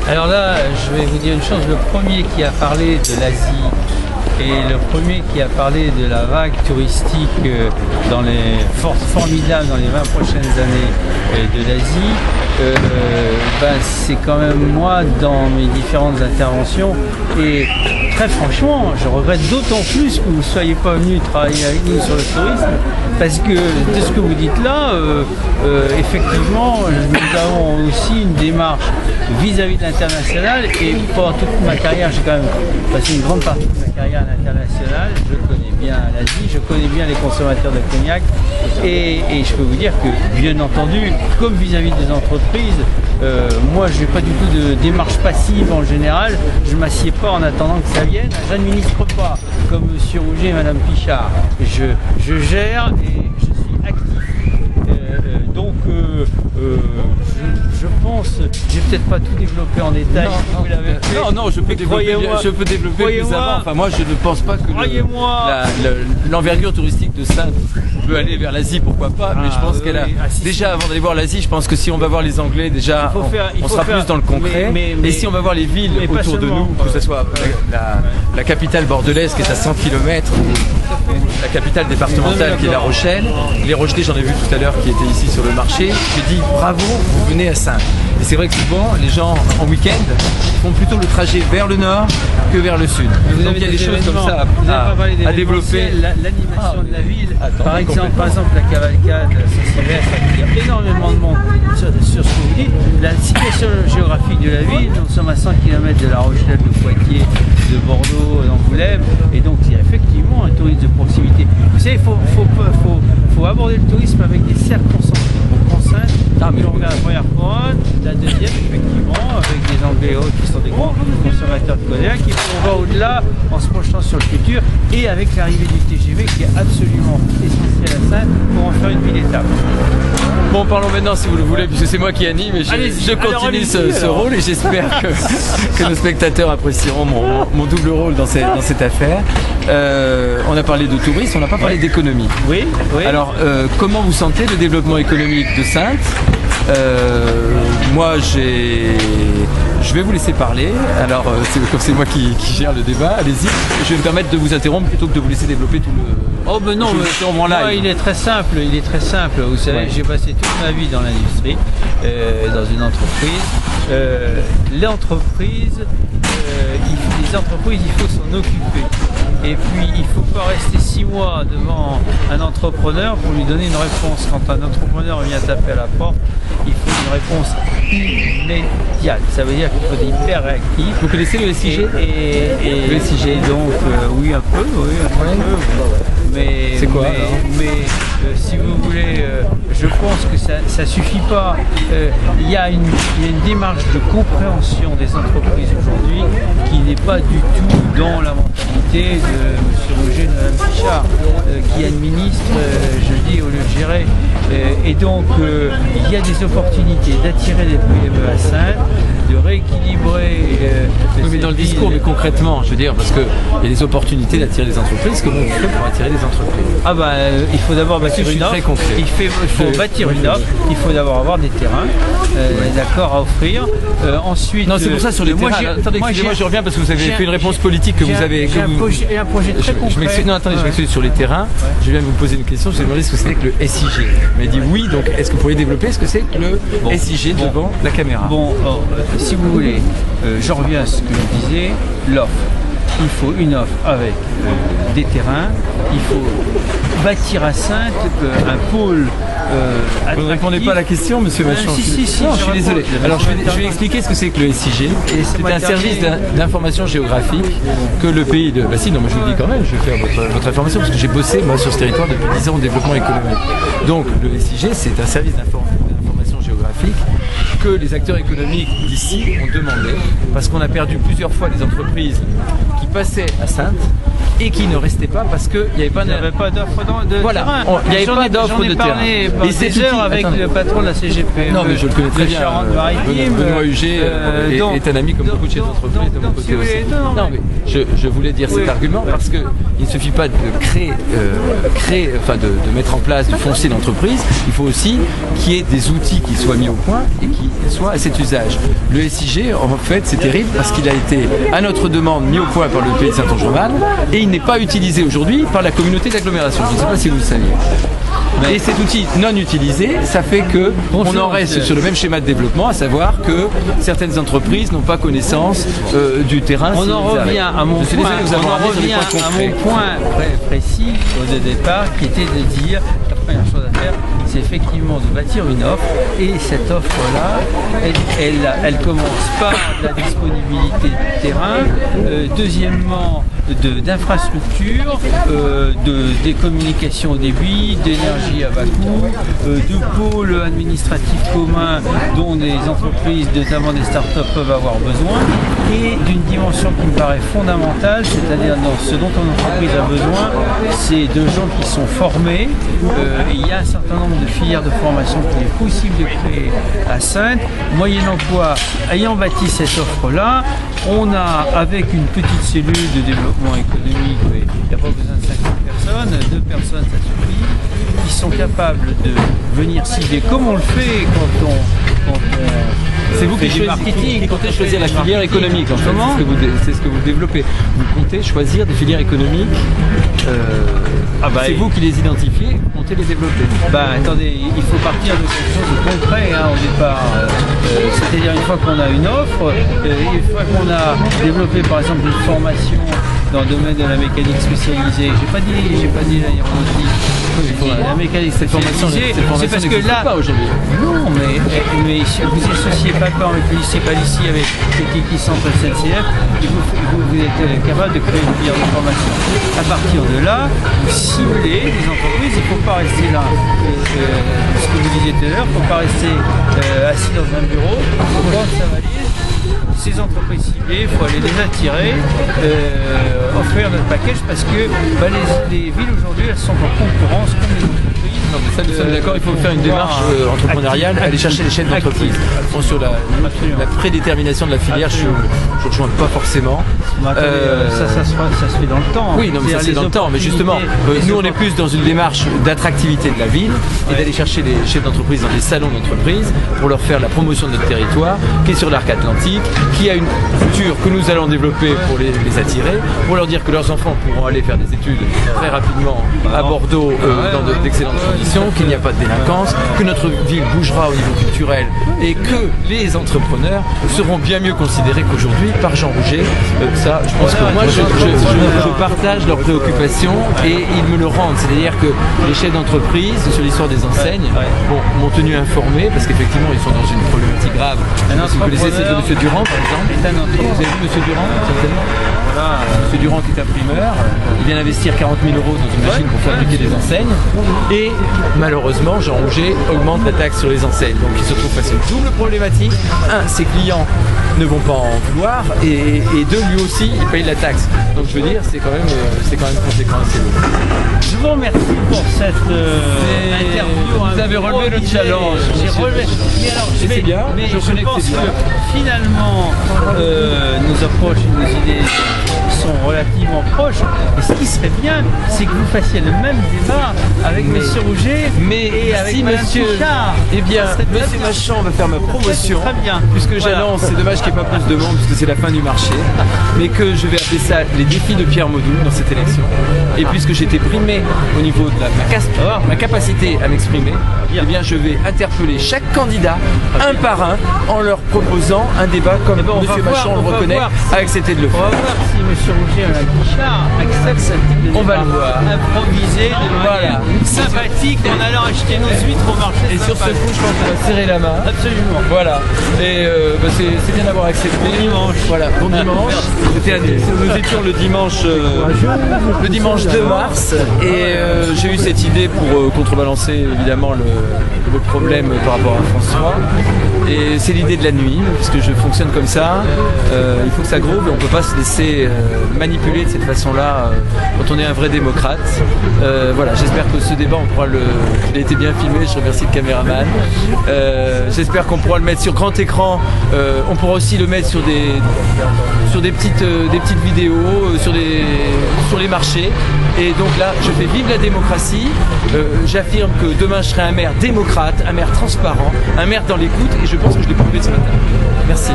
Alors là, je vais vous dire une chose, le premier qui a parlé de l'Asie et le premier qui a parlé de la vague touristique formidable dans les 20 prochaines années de l'Asie, c'est quand même moi dans mes différentes interventions. Et très franchement, je regrette d'autant plus que vous ne soyez pas venu travailler avec nous sur le tourisme, parce que de ce que vous dites là, effectivement, nous avons aussi une démarche vis-à-vis de l'international. Et pendant toute ma carrière, j'ai quand même passé une grande partie de ma carrière à l'international. Je connais bien l'Asie, je connais bien les consommateurs de cognac, et je peux vous dire que, bien entendu, comme vis-à-vis des entreprises, moi je n'ai pas du tout de démarche passive en général. Je ne m'assieds pas en attendant que ça vienne, j'administre pas comme M. Rouget et Mme Pichard. Je gère et je suis actif. Donc je pense, j'ai peut-être pas tout développé en détail. Non, je peux développer plus avant. Enfin, moi je ne pense pas que l'envergure touristique de Saintes peut aller vers l'Asie, pourquoi pas, mais je pense qu'elle a déjà, avant d'aller voir l'Asie, je pense que si on va voir les Anglais, déjà on sera plus dans le concret. Et si on va voir les villes autour de nous, que ce soit la capitale bordelaise qui est à 100 km, la capitale départementale qui est La Rochelle, les Rochelais, j'en ai vu tout à l'heure qui étaient ici sur le marché, j'ai dit bravo, vous venez à Saintes. Et c'est vrai que souvent les gens en week-end font plutôt le trajet vers le nord que vers le sud. Donc il y a des choses comme ça à développer. L'animation de la ville, par exemple la cavalcade Saint-Sylvestre, il y a énormément de monde sur ce que vous dites. La situation géographique de la ville, nous sommes à 100 km de La Rochelle, de Poitiers, de Bordeaux, d'Angoulême, et donc il y a effectivement un tourisme de proximité. Vous savez, il faut aborder le tourisme avec des cercles concentrés. On prend Saintes, on regarde la première couronne, la deuxième effectivement, avec des Anglais qui sont des grands consommateurs de cognac, et puis on va au-delà en se projetant sur le futur, et avec l'arrivée du TGV qui est absolument essentiel à Saintes pour en faire une ville étape. Bon, parlons maintenant si vous le voulez, puisque c'est moi qui anime et je continue ce rôle, et j'espère que nos spectateurs apprécieront mon double rôle dans cette affaire. On a parlé de tourisme, on n'a pas parlé d'économie. Oui. Alors, comment vous sentez le développement économique de Saintes? Moi, je vais vous laisser parler. Alors, comme c'est moi qui gère le débat, allez-y. Je vais me permettre de vous interrompre plutôt que de vous laisser développer tout le... Oh ben non, il est très simple. Vous savez, j'ai passé toute ma vie dans l'industrie, dans une entreprise. Les entreprises, il faut s'en occuper. Et puis, il ne faut pas rester 6 mois devant un entrepreneur pour lui donner une réponse. Quand un entrepreneur vient taper à la porte, il faut une réponse immédiate. Ça veut dire qu'il faut être hyper réactif. Vous connaissez le SIG? Le SIG, donc, oui, un peu. Mais c'est quoi si vous voulez, je pense que ça suffit pas. Il y a une démarche de compréhension des entreprises aujourd'hui qui n'est pas du tout dans la mentalité de M. Rouget et de Mme Pichard, qui administre, je dis, au lieu de gérer. Et donc, il y a des opportunités d'attirer des PME à Saintes, de rééquilibrer... mais dans le discours, mais concrètement, je veux dire, parce qu'il y a des opportunités d'attirer des entreprises. Comment vous faites pour attirer des entreprises? Il faut d'abord bâtir une offre. Il faut bâtir une offre. Il faut d'abord avoir des terrains, d'accord, à offrir. Ensuite... Non, c'est pour ça sur les terrains. Attendez, excusez-moi, je reviens parce que vous avez fait une réponse politique que vous avez... J'ai un projet très concret. Non, attendez, je m'excuse sur les terrains. Je viens de vous poser une question. Je vous ai demandé ce que c'était que le SIG. Vous m'avez dit oui, donc est-ce que vous pourriez développer ce que c'est que le SIG devant la caméra? Si vous voulez, je reviens à ce que je disais, l'offre. Il faut une offre avec des terrains, il faut bâtir à Saintes un pôle attractif. Vous ne répondez pas à la question, monsieur Machon? Si, non, je suis désolé. Alors je vais expliquer ce que c'est que le SIG. C'est un service d'information géographique que le pays de... si, non, mais je vous le dis quand même, je vais faire votre information, parce que j'ai bossé, moi, sur ce territoire depuis 10 ans au développement économique. Donc, le SIG, c'est un service d'information géographique que les acteurs économiques d'ici ont demandé, parce qu'on a perdu plusieurs fois des entreprises qui passaient à Saintes et qui ne restaient pas parce qu'il n'y avait pas d'offre de terrain. Il n'y avait pas d'offre de terrain. Et c'est heures avec le patron de la CGP. Non, mais je le connais très bien. Benoît Huget est un ami comme beaucoup de chefs d'entreprise de mon côté aussi. Non, mais je voulais dire cet argument parce qu'il ne suffit pas de de mettre en place du foncier d'entreprise. Il faut aussi qu'il y ait des outils qui soient mis au point et qui soit à cet usage. Le SIG, en fait, c'est terrible parce qu'il a été, à notre demande, mis au point par le pays de Saint-Onge-Roman et il n'est pas utilisé aujourd'hui par la communauté d'agglomération. Je ne sais pas si vous le saviez. Et cet outil non utilisé, ça fait que on en reste sur le même schéma de développement, à savoir que certaines entreprises n'ont pas connaissance du terrain. On en revient à mon point précis au départ, qui était de dire la première chose à faire, c'est effectivement de bâtir une offre, et cette offre-là, elle commence par la disponibilité du terrain, deuxièmement d'infrastructures, des communications au débit, d'énergie à bas coût, de pôles administratifs communs dont les entreprises, notamment des startups, peuvent avoir besoin, et d'une dimension qui me paraît fondamentale, c'est-à-dire ce dont une entreprise a besoin, c'est de gens qui sont formés. Il y a un certain nombre de filières de formation qu'il est possible de créer à Saintes. Moyennant quoi, ayant bâti cette offre-là, on a, avec une petite cellule de développement économique, il n'y a pas besoin de 50 personnes, 2 personnes ça suffit, qui sont capables de venir cibler, comme on le fait quand on c'est vous qui choisissez, comptez choisir la filière économique en fait. C'est ce que vous développez. Vous comptez choisir des filières économiques. C'est vous qui les identifiez, vous comptez les développer. Attendez, il faut partir de quelque chose de concret au départ. C'est-à-dire une fois qu'on a une offre, une fois qu'on a développé par exemple une formation dans le domaine de la mécanique spécialisée, j'ai pas dit l'aéronautique. La mécanique spécialisée, c'est parce que là, pas aujourd'hui. Non, mais vous associez pas avec le lycée Palissy, avec les centre SNCF, et vous êtes capable de créer une filière de formation. À partir de là, vous ciblez des entreprises, il ne faut pas rester là, ce que vous disiez tout à l'heure, il ne faut pas rester assis dans un bureau, il faut prendre sa valise. Ces entreprises ciblées, il faut aller les attirer, offrir notre package, parce que les villes aujourd'hui, elles sont en concurrence comme les entreprises. Non, mais ça, nous sommes d'accord, il faut faire une démarche entrepreneuriale, aller chercher les chaînes d'entreprise. Sur la prédétermination de la filière, je ne rejoins pas forcément. Ça se fait dans le temps. Oui, non, mais ça c'est dans le temps, mais justement, nous on est plus dans une démarche d'attractivité de la ville et d'aller chercher les chefs d'entreprise dans les salons d'entreprise pour leur faire la promotion de notre territoire, qui est sur l'arc atlantique, qui a une culture que nous allons développer pour les attirer, pour leur dire que leurs enfants pourront aller faire des études très rapidement à Bordeaux dans d'excellentes conditions, qu'il n'y a pas de délinquance, que notre ville bougera au niveau culturel et que les entrepreneurs seront bien mieux considérés qu'aujourd'hui par Jean Rouget. Ça, je pense que moi, je partage leurs préoccupations et ils me le rendent. C'est-à-dire que les chefs d'entreprise, sur l'histoire des enseignes, m'ont tenu informé parce qu'effectivement, ils sont dans une problématique grave. Si vous connaissez, c'est de M. Durand, par exemple. Vous avez vu M. Durand, certainement. Voilà, M. Durand qui est imprimeur, il vient d'investir 40 000 € dans une machine pour fabriquer des enseignes. Et malheureusement, Jean Rouget augmente la taxe sur les enseignes. Donc il se trouve face à une double problématique. Un, ses clients ne vont pas en vouloir, et deux, lui aussi, il paye la taxe. Donc je veux dire, c'est quand même conséquent. Je vous remercie pour cette interview. Vous avez relevé le challenge. J'ai relevé. C'est bien. Mais je pense que finalement, nos approches et nos idées sont relativement proches. Et ce qui serait bien, c'est que vous fassiez le même débat avec M. Rouget et avec si Mme Pichard. Eh bien, M. Machand va faire ma promotion. Très bien. Puisque j'annonce, c'est dommage qu'il n'y ait pas plus de monde, puisque c'est la fin du marché, mais que je vais appeler ça les défis de Pierre Maudoux dans cette élection. Et puisque j'ai été primé au niveau de ma capacité à m'exprimer, eh bien, je vais interpeller chaque candidat un par un en leur proposant un débat comme M. Machand le reconnaît, a accepté de le faire. On va voir si M. Rouget et Mme Pichard acceptent ce type de débat. On va le voir. Improvisé, de manière sympathique, en allant acheter nos huîtres au marché. Et sur ce coup, je pense qu'on va serrer la main. Absolument. Voilà. Et c'est bien d'avoir accepté. Bon dimanche. Voilà, bon dimanche. Nous étions le dimanche 2 mars et j'ai eu cette idée pour contrebalancer évidemment le problème par rapport à François. Et c'est l'idée de la nuit, puisque je fonctionne comme ça. Il faut que ça groove et on ne peut pas se laisser manipuler de cette façon-là quand on est un vrai démocrate. Voilà, j'espère que ce débat, il a été bien filmé, je remercie le caméraman. J'espère qu'on pourra le mettre sur grand écran. On pourra aussi le mettre sur des petites vidéos, sur les marchés. Et donc là, je fais vive la démocratie. J'affirme que demain, je serai un maire démocrate. démocrate, un maire transparent, un maire dans l'écoute, et je pense que je l'ai prouvé ce matin. Merci.